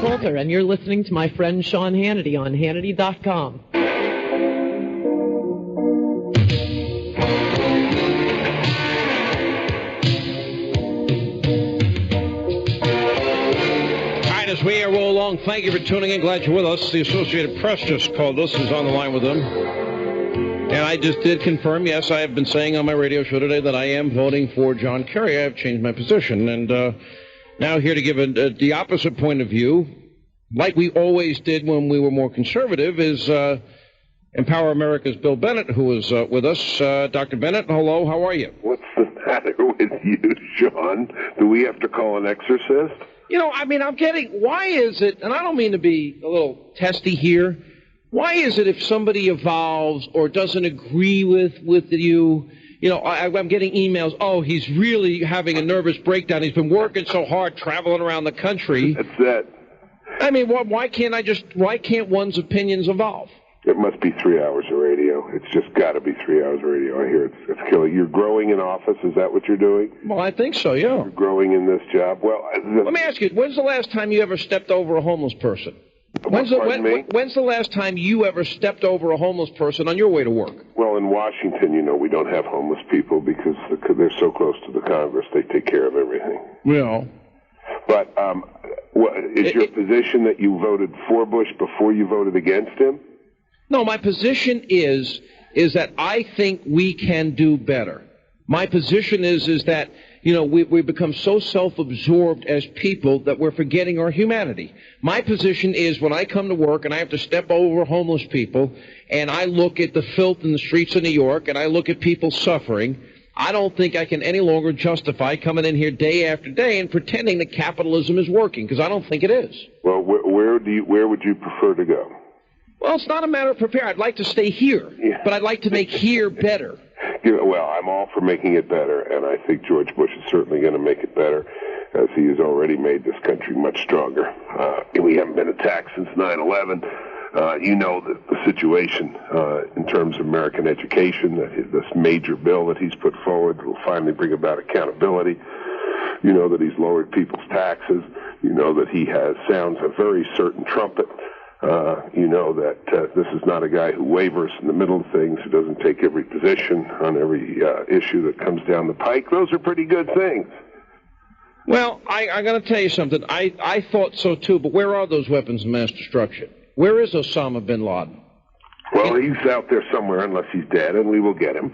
Coulter, and you're listening to my friend Sean Hannity on Hannity.com. As we roll along, thank you for tuning in. Glad you're with us. The Associated Press just called us. Who's on the line with them? And I just did confirm, yes, I have been saying on my radio show today that I am voting for John Kerry. I have changed my position. And now here to give the opposite point of view, like we always did when we were more conservative, is Empower America's Bill Bennett, who is with us. Dr. Bennett, hello, how are you? What's the matter with you, Sean? Do we have to call an exorcist? You know, I mean, I'm getting, why is it, and I don't mean to be a little testy here, why is it if somebody evolves or doesn't agree with you, you know, I'm getting emails, oh, he's really having a nervous breakdown, he's been working so hard traveling around the country. That's it. I mean, why can't one's opinions evolve? It must be 3 hours of radio. It's just got to be 3 hours of radio. I hear it's killing. You're growing in office. Is that what you're doing? Well, I think so, yeah. You're growing in this job. Well, let me ask you, when's the last time you ever stepped over a homeless person? When's the last time you ever stepped over a homeless person on your way to work? Well, in Washington, you know, we don't have homeless people because they're so close to the Congress. They take care of everything. Well. But is your position that you voted for Bush before you voted against him? No, my position is that I think we can do better. My position is that, you know, we become so self-absorbed as people that we're forgetting our humanity. My position is when I come to work and I have to step over homeless people and I look at the filth in the streets of New York and I look at people suffering, I don't think I can any longer justify coming in here day after day and pretending that capitalism is working, because I don't think it is. Well, where would you prefer to go? Well, it's not a matter of prepare. I'd like to stay here, but I'd like to make here better. Well, I'm all for making it better, and I think George Bush is certainly going to make it better, as he has already made this country much stronger. We haven't been attacked since 9/11. You know the situation in terms of American education, this major bill that he's put forward will finally bring about accountability. You know that he's lowered people's taxes. You know that he sounds a very certain trumpet. You know that this is not a guy who wavers in the middle of things, who doesn't take every position on every issue that comes down the pike. Those are pretty good things. Well, I'm going to tell you something. I thought so too, but where are those weapons of mass destruction? Where is Osama bin Laden? Well, he's out there somewhere unless he's dead, and we will get him.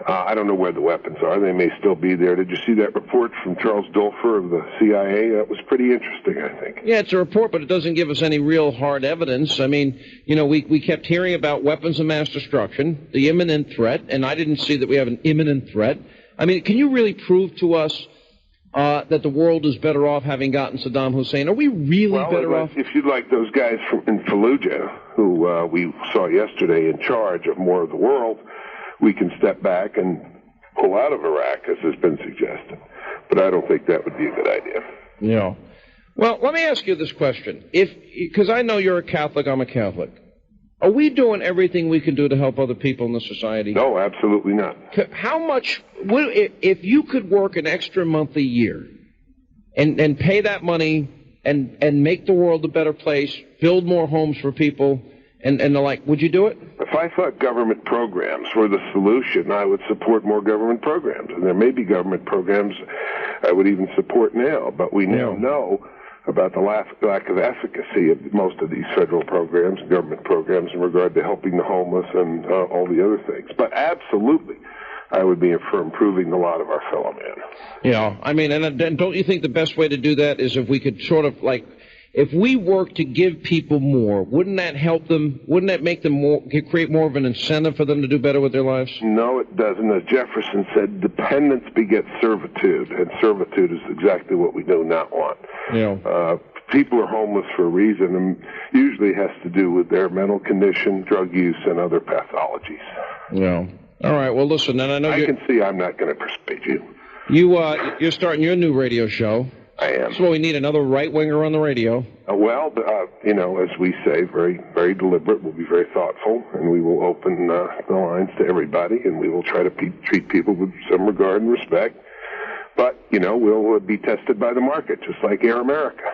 I don't know where the weapons are. They may still be there. Did you see that report from Charles Dulfer of the CIA? That was pretty interesting, I think. Yeah, it's a report, but it doesn't give us any real hard evidence. I mean, you know, we kept hearing about weapons of mass destruction, the imminent threat, and I didn't see that we have an imminent threat. I mean, can you really prove to us that the world is better off having gotten Saddam Hussein? Are we really better off? If you'd like those guys in Fallujah, who we saw yesterday in charge of more of the world, we can step back and pull out of Iraq, as has been suggested. But I don't think that would be a good idea. Yeah. Well, let me ask you this question. Because I know you're a Catholic, I'm a Catholic. Are we doing everything we can do to help other people in the society? No, absolutely not. How much, if you could work an extra month a year and pay that money and make the world a better place, build more homes for people, and the like, would you do it? If I thought government programs were the solution, I would support more government programs. And there may be government programs I would even support now, but we now know about the lack of efficacy of most of these federal programs, government programs, in regard to helping the homeless and all the other things. But absolutely, I would be for improving the lot of our fellow man. Yeah, I mean, and don't you think the best way to do that is if we could sort of like, if we work to give people more, wouldn't that help them? Wouldn't that make them create more of an incentive for them to do better with their lives? No, it doesn't. As Jefferson said, dependence begets servitude, and servitude is exactly what we do not want. Yeah. People are homeless for a reason, and usually has to do with their mental condition, drug use, and other pathologies. Yeah. All right. Well, listen, and I know I can see I'm not going to persuade you. You're starting your new radio show. I am. So we need another right-winger on the radio. You know, as we say, very, very deliberate. We'll be very thoughtful, and we will open the lines to everybody, and we will try to treat people with some regard and respect. But, you know, we'll be tested by the market, just like Air America.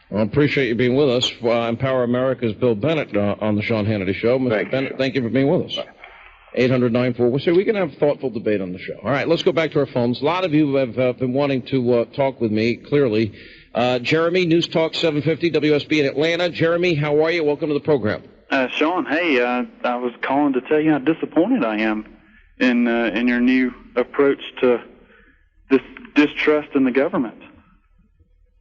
Well, I appreciate you being with us. Empower America's Bill Bennett on the Sean Hannity Show. Mr. Bennett, thank you for being with us. 800-94. We'll say we can have thoughtful debate on the show. All right, let's go back to our phones. A lot of you have been wanting to talk with me, clearly. Jeremy, News Talk 750, WSB in Atlanta. Jeremy, how are you? Welcome to the program. Sean, hey, I was calling to tell you how disappointed I am in your new approach to this distrust in the government.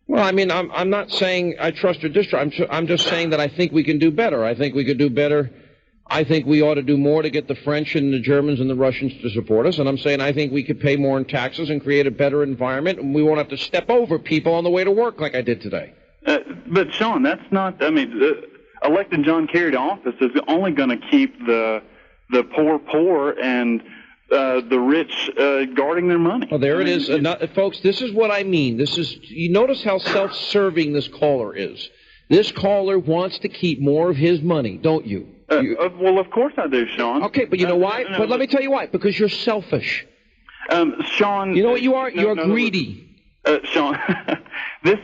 Well, I mean, I'm not saying I trust or distrust. I'm just saying that I think we can do better. I think we could do better. I think we ought to do more to get the French and the Germans and the Russians to support us. And I'm saying I think we could pay more in taxes and create a better environment, and we won't have to step over people on the way to work like I did today. But, Sean, that's not, I mean, electing John Kerry to office is only going to keep the poor and the rich guarding their money. Well, there it is. Folks, this is what I mean. You notice how self-serving this caller is. This caller wants to keep more of his money, don't you? Well, of course I do, Sean. Okay, but you know why? But let me tell you why. Because you're selfish. Sean. You know what you are? You're greedy. Sean, this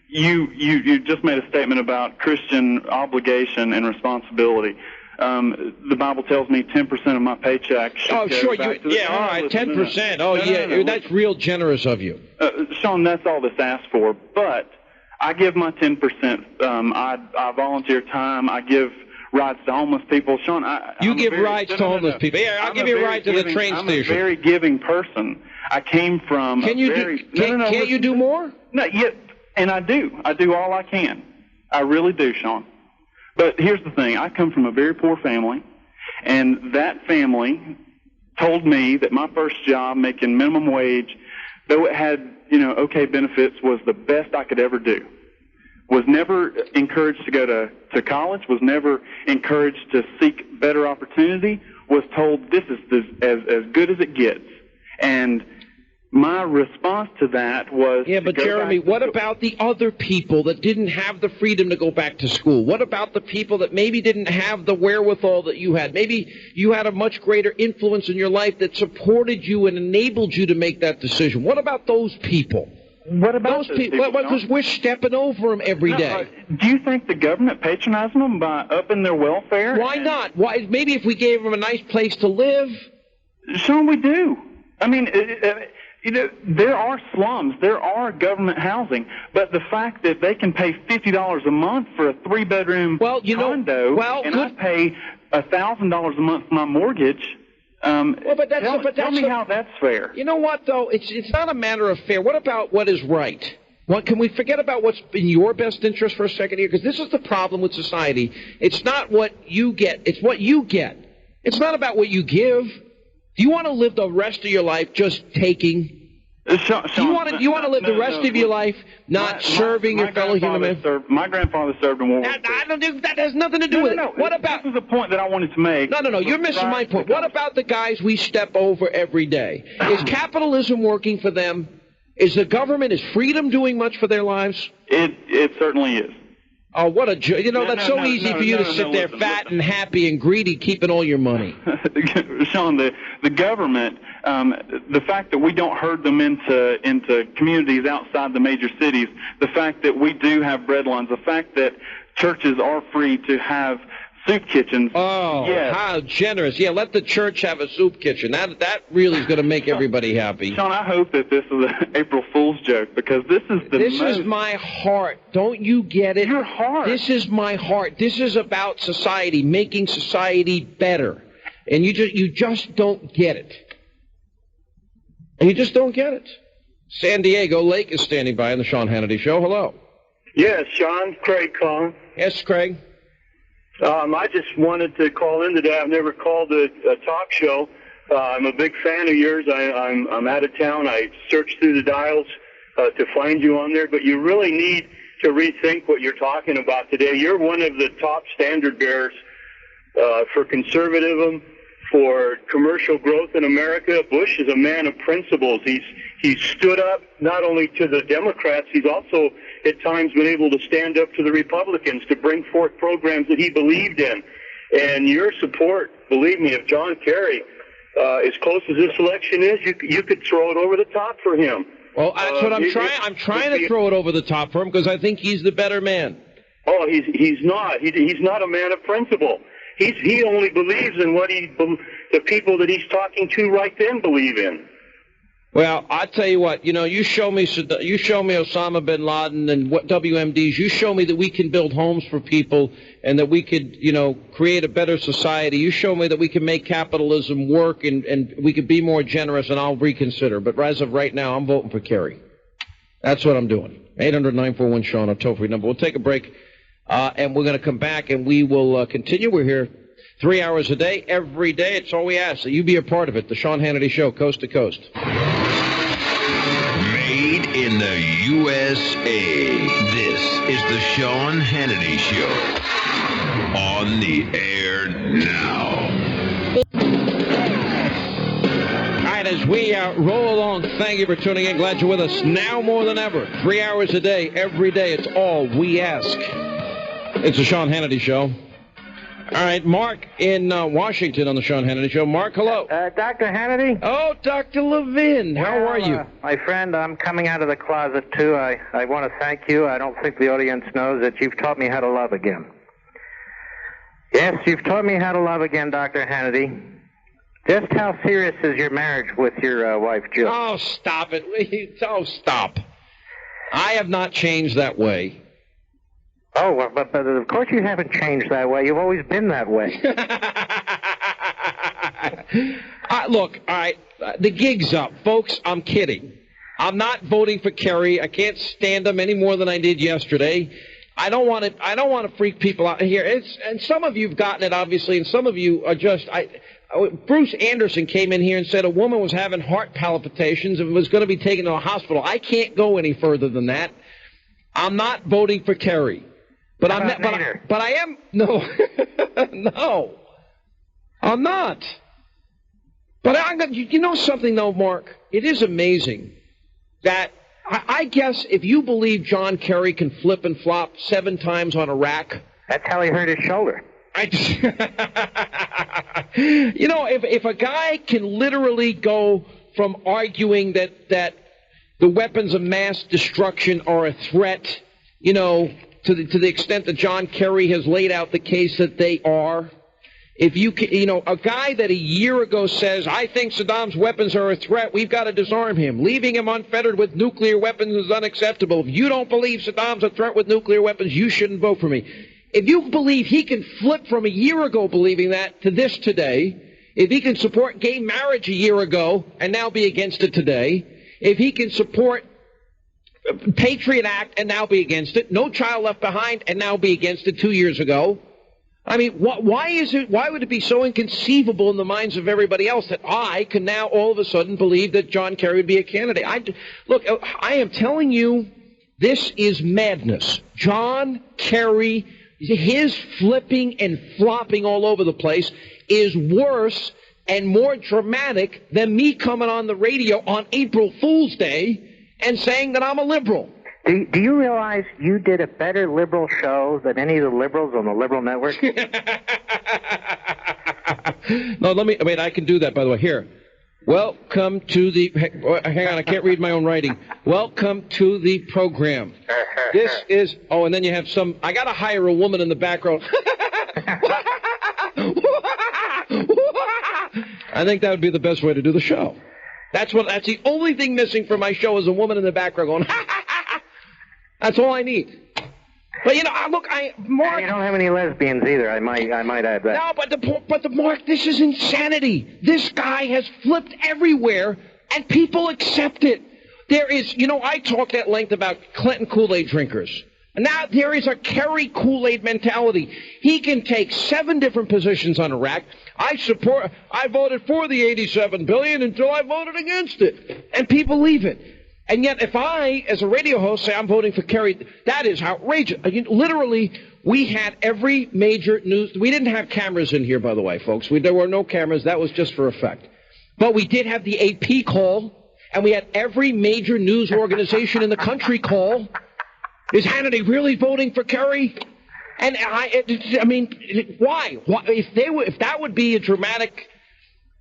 you just made a statement about Christian obligation and responsibility. The Bible tells me 10% of my paycheck should go sure. Back to all right, 10%. Oh, yeah, that's real generous of you. Sean, that's all that's asked for. But I give my 10%. I volunteer time. I give rides to homeless people. Sean, you give rides to homeless people. Yeah, I'll give you a ride to the train station. I'm a very giving person. I came from Can't you do more? No, yet, and I do. I do all I can. I really do, Sean. But here's the thing. I come from a very poor family, and that family told me that my first job, making minimum wage, though it had, okay benefits, was the best I could ever do. Was never encouraged to go to college, was never encouraged to seek better opportunity, was told this is as good as it gets. And my response to that was... Yeah, but Jeremy, what about the other people that didn't have the freedom to go back to school? What about the people that maybe didn't have the wherewithal that you had? Maybe you had a much greater influence in your life that supported you and enabled you to make that decision. What about those people? What about those people? Because we're stepping over them every day. Do you think the government patronizing them by upping their welfare? Why not? Why? Maybe if we gave them a nice place to live. Sean, we do. I mean, there are slums, there are government housing, but the fact that they can pay $50 a month for a 3-bedroom condo, I pay $1,000 a month for my mortgage. Tell me how that's fair. You know what, though? It's not a matter of fair. What about what is right? Can we forget about what's in your best interest for a second here? Because this is the problem with society. It's not what you get. It's what you get. It's not about what you give. Do you want to live the rest of your life just taking? Sean, you want to live the rest of your life not serving your fellow human beings? My grandfather served in World War II. That has nothing to do with it. What about? This is the point that I wanted to make. No. You're missing my point. What about the guys we step over every day? Is capitalism working for them? Is the government, is freedom doing much for their lives? It certainly is. Oh, what a joke. That's so easy for you to sit there fat and happy and greedy keeping all your money. Sean, the government, the fact that we don't herd them into communities outside the major cities, the fact that we do have breadlines, the fact that churches are free to have soup kitchens. Oh, yes. How generous. Yeah, let the church have a soup kitchen. That really is going to make everybody happy. Sean, I hope that this is an April Fool's joke, because this is my heart. Don't you get it? Your heart. This is my heart. This is about society, making society better. And you just don't get it. And you just don't get it. San Diego Lake is standing by on the Sean Hannity Show. Hello. Yes, Sean. Craig calling. Yes, Craig. I just wanted to call in today. I've never called a talk show. I'm a big fan of yours. I'm out of town. I searched through the dials to find you on there, but you really need to rethink what you're talking about today. You're one of the top standard bearers for conservatism, for commercial growth in America. Bush is a man of principles. He's stood up not only to the Democrats, he's also at times been able to stand up to the Republicans to bring forth programs that he believed in. And your support, believe me, of John Kerry, as close as this election is, you could throw it over the top for him. Well, that's what I'm trying. I'm trying to throw it over the top for him because I think he's the better man. Oh, he's not. He's not a man of principle. He only believes in what the people that he's talking to right then believe in. Well, I tell you what, you show me Osama bin Laden and what WMDs. You show me that we can build homes for people and that we could, create a better society. You show me that we can make capitalism work and we could be more generous, and I'll reconsider. But as of right now, I'm voting for Kerry. That's what I'm doing. 800-941-SEAN, our toll-free number. We'll take a break, and we're going to come back, and we will continue. We're here 3 hours a day, every day. It's all we ask, that you be a part of it. The Sean Hannity Show, coast to coast. Made in the USA. This is the Sean Hannity Show. On the air now. All right, as we roll along, thank you for tuning in. Glad you're with us now more than ever. 3 hours a day, every day. It's all we ask. It's the Sean Hannity Show. All right, Mark in Washington on the Sean Hannity Show. Mark, hello. Dr. Hannity? Oh, Dr. Levin. How are you? My friend, I'm coming out of the closet, too. I want to thank you. I don't think the audience knows that you've taught me how to love again. Yes, you've taught me how to love again, Dr. Hannity. Just how serious is your marriage with your wife, Jill? Oh, stop it. Oh, stop. I have not changed that way. Oh, well, but of course you haven't changed that way. You've always been that way. Look, all right, the gig's up. Folks, I'm kidding. I'm not voting for Kerry. I can't stand him any more than I did yesterday. I don't want to freak people out here. And some of you have gotten it, obviously, and some of you are just... Bruce Anderson came in here and said a woman was having heart palpitations and was going to be taken to a hospital. I can't go any further than that. I'm not voting for Kerry. But I am no, no, I'm not. But you know something though, Mark? It is amazing that I guess if you believe John Kerry can flip and flop 7 times on a rack, that's how he hurt his shoulder. If a guy can literally go from arguing that the weapons of mass destruction are a threat, to the extent that John Kerry has laid out the case that they are. If you can, a guy that a year ago says, I think Saddam's weapons are a threat, we've got to disarm him. Leaving him unfettered with nuclear weapons is unacceptable. If you don't believe Saddam's a threat with nuclear weapons, you shouldn't vote for me. If you believe he can flip from a year ago believing that to this today, if he can support gay marriage a year ago and now be against it today, if he can support Patriot Act and now be against it, No Child Left Behind and now be against it 2 years ago. I mean, why would it be so inconceivable in the minds of everybody else that I can now all of a sudden believe that John Kerry would be a candidate? I am telling you, this is madness. John Kerry, his flipping and flopping all over the place is worse and more dramatic than me coming on the radio on April Fool's Day and saying that I'm a liberal. Do you realize you did a better liberal show than any of the liberals on the liberal network? No, I can do that, by the way. Here. Welcome to the... Hang on, I can't read my own writing. Welcome to the program. This is... Oh, and then you have some... I got to hire a woman in the background. I think that would be the best way to do the show. That's the only thing missing from my show is a woman in the background going, That's all I need. But Mark, you don't have any lesbians either. I might add that. No, but Mark, this is insanity. This guy has flipped everywhere, and people accept it. There is, I talked at length about Clinton Kool-Aid drinkers. And now there is a Kerry Kool-Aid mentality. He can take 7 different positions on Iraq. I voted for the $87 billion until I voted against it. And people leave it. And yet if I, as a radio host, say I'm voting for Kerry, that is outrageous. Literally, we had every major news. We didn't have cameras in here, by the way, folks. There were no cameras. That was just for effect. But we did have the AP call, and we had every major news organization in the country call. Is Hannity really voting for Kerry? And I mean, why? If that would be a dramatic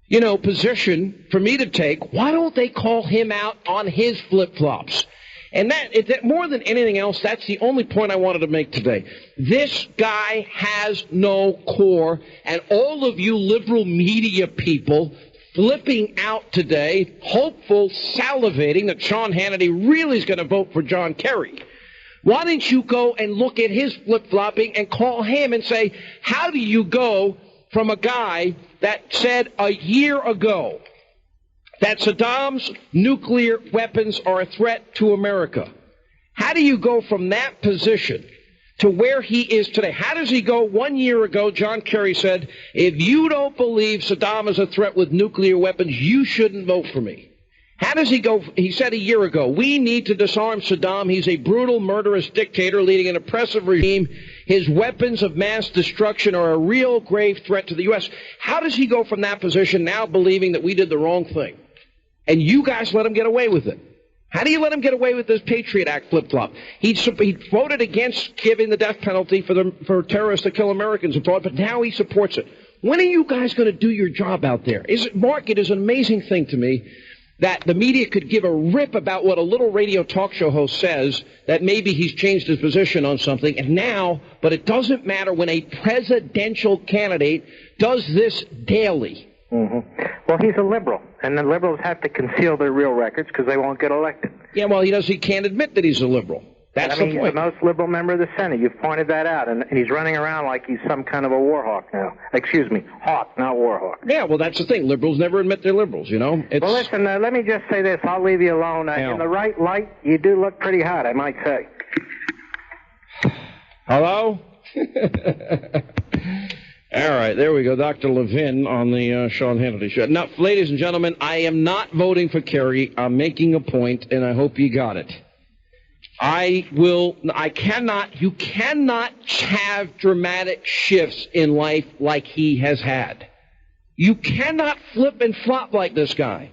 position for me to take. Why don't they call him out on his flip-flops? And that more than anything else, that's the only point I wanted to make today. This guy has no core, and all of you liberal media people flipping out today, hopeful, salivating that Sean Hannity really is going to vote for John Kerry. Why didn't you go and look at his flip-flopping and call him and say, how do you go from a guy that said a year ago that Saddam's nuclear weapons are a threat to America? How do you go from that position to where he is today? How does he go? 1 year ago, John Kerry said, if you don't believe Saddam is a threat with nuclear weapons, you shouldn't vote for me. How does he go? He said a year ago, we need to disarm Saddam. He's a brutal, murderous dictator leading an oppressive regime. His weapons of mass destruction are a real grave threat to the U.S. How does he go from that position now believing that we did the wrong thing? And you guys let him get away with it. How do you let him get away with this Patriot Act flip-flop? He voted against giving the death penalty for terrorists to kill Americans abroad, but now he supports it. When are you guys going to do your job out there? Mark, it is an amazing thing to me that the media could give a rip about what a little radio talk show host says, that maybe he's changed his position on something, and now, but it doesn't matter when a presidential candidate does this daily. Mm-hmm. Well, he's a liberal, and the liberals have to conceal their real records because they won't get elected. Yeah, well, he can't admit that he's a liberal. That's the point. He's the most liberal member of the Senate. You've pointed that out, and he's running around like he's some kind of a war hawk now. Excuse me, hawk, not war hawk. Yeah, well, that's the thing. Liberals never admit they're liberals, Well, listen, let me just say this. I'll leave you alone. In the right light, you do look pretty hot, I might say. Hello? All right, there we go. Dr. Levin on the Sean Hannity Show. Now, ladies and gentlemen, I am not voting for Kerry. I'm making a point, and I hope you got it. You cannot have dramatic shifts in life like he has had. You cannot flip and flop like this guy.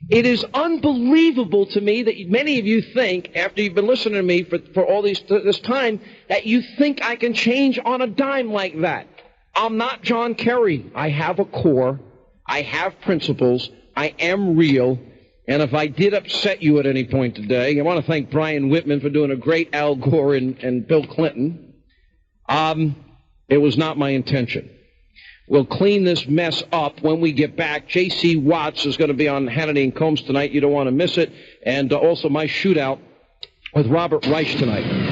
It is unbelievable to me that many of you think, after you've been listening to me for all this time, that you think I can change on a dime like that. I'm not John Kerry. I have a core. I have principles. I am real. And if I did upset you at any point today, I want to thank Brian Whitman for doing a great Al Gore and Bill Clinton. It was not my intention. We'll clean this mess up when we get back. J.C. Watts is going to be on Hannity and Combs tonight. You don't want to miss it. And also my shootout with Robert Reich tonight.